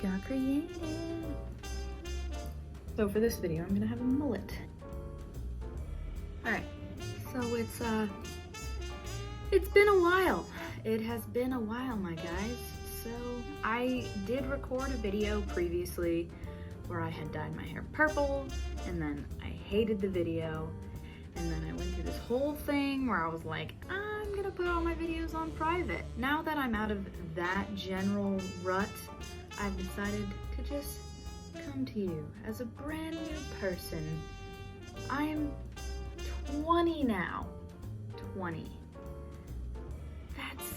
got creative. So for this video, I'm gonna have a mullet. All right, so it's been a while. It has been a while, my guys. So I did record a video previously where I had dyed my hair purple, and then I hated the video, and then I went through this whole thing where I was like, I'm gonna put all my videos on private. Now that I'm out of that general rut, I've decided to just come to you as a brand new person. I'm 20 now. 20. That's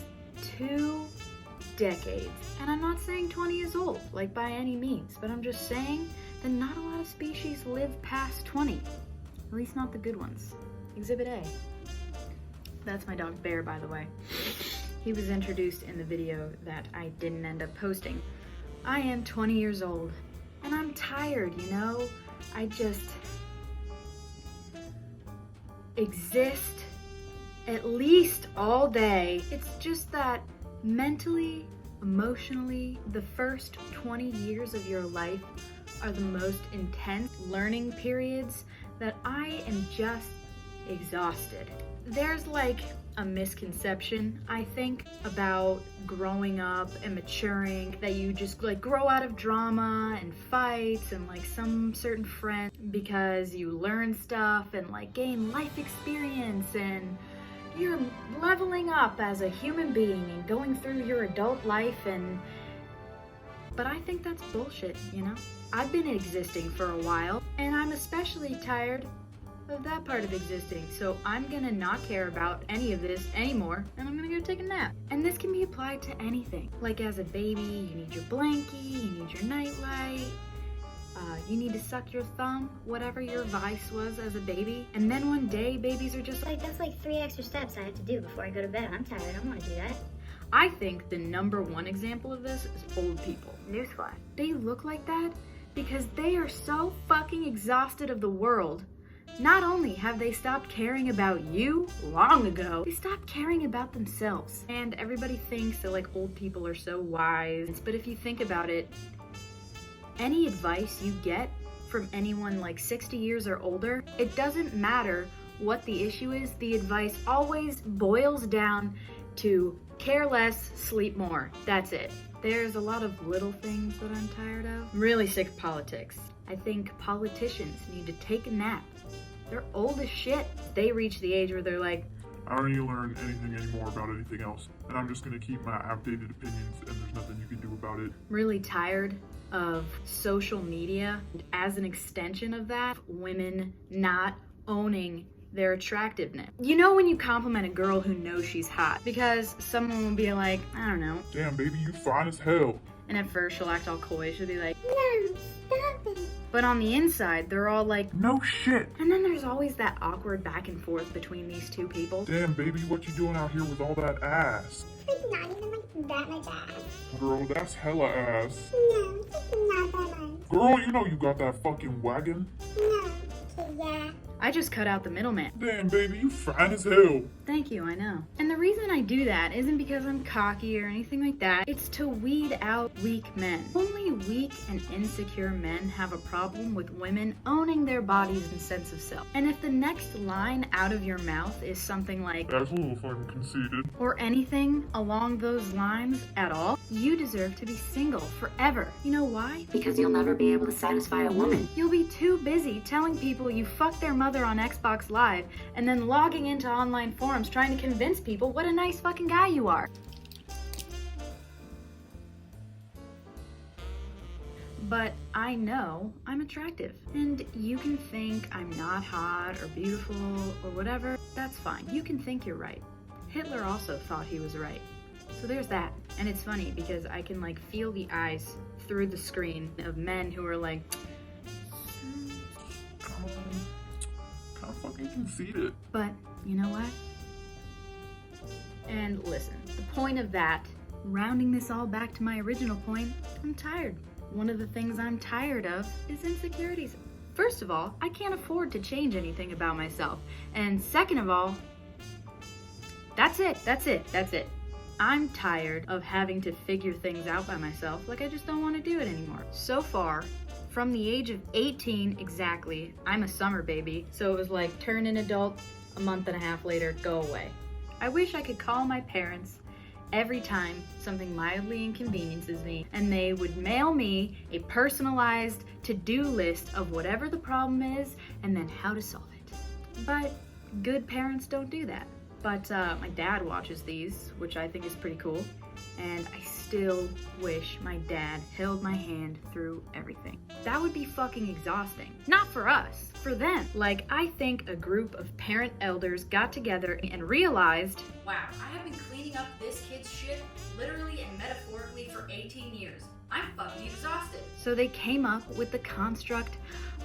2 decades. And I'm not saying 20 is old, like by any means, but I'm just saying that not a lot of species live past 20. At least not the good ones. Exhibit A. That's my dog Bear, by the way. He was introduced in the video that I didn't end up posting. I am 20 years old, and I'm tired, you know? I just exist at least all day. It's just that mentally, emotionally, the first 20 years of your life are the most intense learning periods that I am just exhausted. There's like a misconception, I think, about growing up and maturing, that you just like grow out of drama and fights and like some certain friends because you learn stuff and like gain life experience and you're leveling up as a human being and going through your adult life but I think that's bullshit, you know? I've been existing for a while and I'm especially tired of that part of existing, so I'm gonna not care about any of this anymore and I'm gonna go take a nap. And this can be applied to anything. Like as a baby, you need your blankie, you need your nightlight, you need to suck your thumb, whatever your vice was as a baby. And then one day, babies are just like, that's like 3 extra steps I have to do before I go to bed. I'm tired, I don't wanna do that. I think the #1 example of this is old people. Newsflash. They look like that because they are so fucking exhausted of the world. Not only have they stopped caring about you long ago, they stopped caring about themselves. And everybody thinks that like old people are so wise, but if you think about it, any advice you get from anyone like 60 years or older, it doesn't matter what the issue is, the advice always boils down to care less, sleep more. That's it. There's a lot of little things that I'm tired of. I'm really sick of politics. I think politicians need to take a nap. They're old as shit. They reach the age where they're like, I don't need to learn anything anymore about anything else, and I'm just gonna keep my outdated opinions and there's nothing you can do about it. Really tired of social media. As an extension of that, women not owning their attractiveness. You know when you compliment a girl who knows she's hot, because someone will be like, I don't know. Damn, baby, you fine as hell. And at first she'll act all coy. She'll be like, No, stop it. but on the inside, they're all like, No shit. and then there's always that awkward back and forth between these two people. Damn, baby, what you doing out here with all that ass? It's not even like that much ass. Girl, that's hella ass. No, it's not that much. Girl, you know you got that fucking wagon. No, okay, yeah. I just cut out the middleman. Damn, baby, you fine as hell. Thank you, I know. And the reason I do that isn't because I'm cocky or anything like that. It's to weed out weak men. Only weak and insecure men have a problem with women owning their bodies and sense of self. And if the next line out of your mouth is something like, That's a little fucking conceited. or anything along those lines at all, you deserve to be single forever. You know why? Because you'll never be able to satisfy a woman. You'll be too busy telling people you fucked their mother on Xbox Live and then logging into online forums trying to convince people what a nice fucking guy you are. But I know I'm attractive, and you can think I'm not hot or beautiful or whatever. That's fine. You can think you're right. Hitler also thought he was right. So there's that. And it's funny because I can like feel the eyes through the screen of men who are like, Kinda fucking conceited. but you know what? And listen, the point of that, rounding this all back to my original point, I'm tired. One of the things I'm tired of is insecurities. First of all, I can't afford to change anything about myself. And second of all, that's it. I'm tired of having to figure things out by myself. Like, I just don't want to do it anymore. So far, from the age of 18 exactly, I'm a summer baby. So it was like, turn an adult, a month and a half later, go away. I wish I could call my parents every time something mildly inconveniences me, and they would mail me a personalized to-do list of whatever the problem is and then how to solve it. But good parents don't do that. But my dad watches these, which I think is pretty cool, and I still wish my dad held my hand through everything. That would be fucking exhausting. Not for us, for them. Like, I think a group of parent elders got together and realized, wow, I have been cleaning up this kid's shit literally and metaphorically for 18 years. I'm fucking exhausted. so they came up with the construct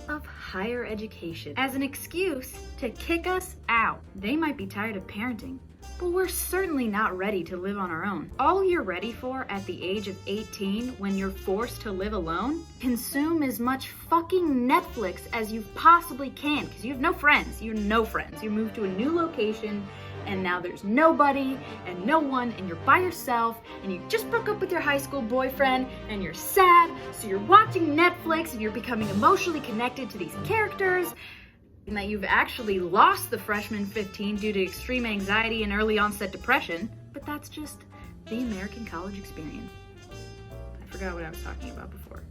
of higher education as an excuse to kick us out. They might be tired of parenting, but we're certainly not ready to live on our own. All you're ready for at the age of 18 when you're forced to live alone? Consume as much fucking Netflix as you possibly can, because you have no friends. You have no friends. You moved to a new location, and now there's nobody and no one, and you're by yourself, and you just broke up with your high school boyfriend, and you're sad, so you're watching Netflix, and you're becoming emotionally connected to these characters, and that you've actually lost the freshman 15 due to extreme anxiety and early onset depression. But that's just the American college experience. I forgot what I was talking about before.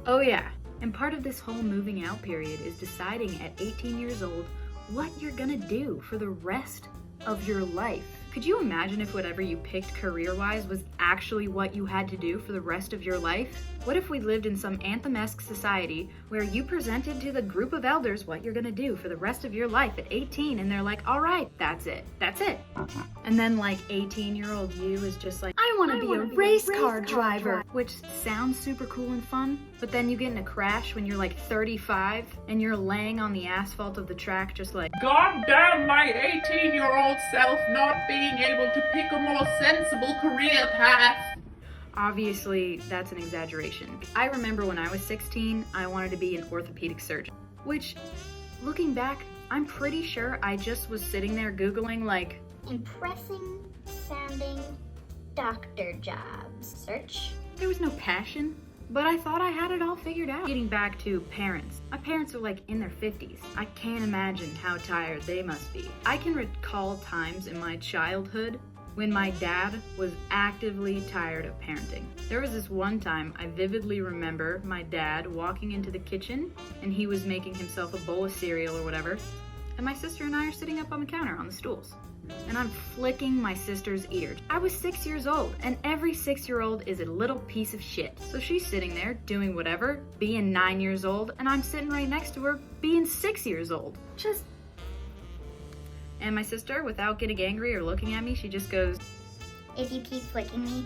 Oh yeah, and part of this whole moving out period is deciding at 18 years old what you're gonna do for the rest of your life. Could you imagine if whatever you picked career-wise was actually what you had to do for the rest of your life? What if we lived in some Anthem-esque society where you presented to the group of elders what you're gonna do for the rest of your life at 18, and they're like, all right, that's it. And then like 18-year-old you is just like, I wanna be a race car driver, which sounds super cool and fun, but then you get in a crash when you're like 35 and you're laying on the asphalt of the track just like, God damn my 18-year-old self not being able to pick a more sensible career path. obviously that's an exaggeration. I remember when I was 16, I wanted to be an orthopedic surgeon, which, looking back, I'm pretty sure I just was sitting there Googling like, Impressing sounding doctor jobs. Search. there was no passion, but I thought I had it all figured out. Getting back to parents. My parents are like in their 50s. I can't imagine how tired they must be. I can recall times in my childhood when my dad was actively tired of parenting. There was this one time I vividly remember my dad walking into the kitchen and he was making himself a bowl of cereal or whatever, and my sister and I are sitting up on the counter on the stools. And I'm flicking my sister's ear. I was 6 years old, and every 6-year-old is a little piece of shit. So she's sitting there doing whatever, being 9 years old, and I'm sitting right next to her being 6 years old. And my sister, without getting angry or looking at me, she just goes, If you keep flicking me,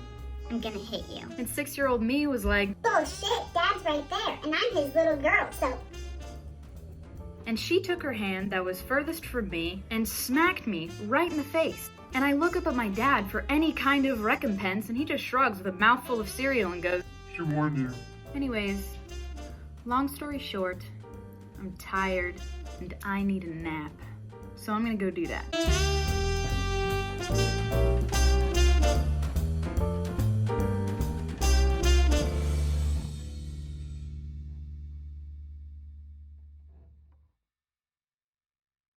I'm gonna hit you. and 6-year-old me was like, Bullshit, Dad's right there, and I'm his little girl, so. and she took her hand that was furthest from me and smacked me right in the face. And I look up at my dad for any kind of recompense, and he just shrugs with a mouthful of cereal and goes, She warned you. anyways, long story short, I'm tired and I need a nap. So I'm gonna go do that.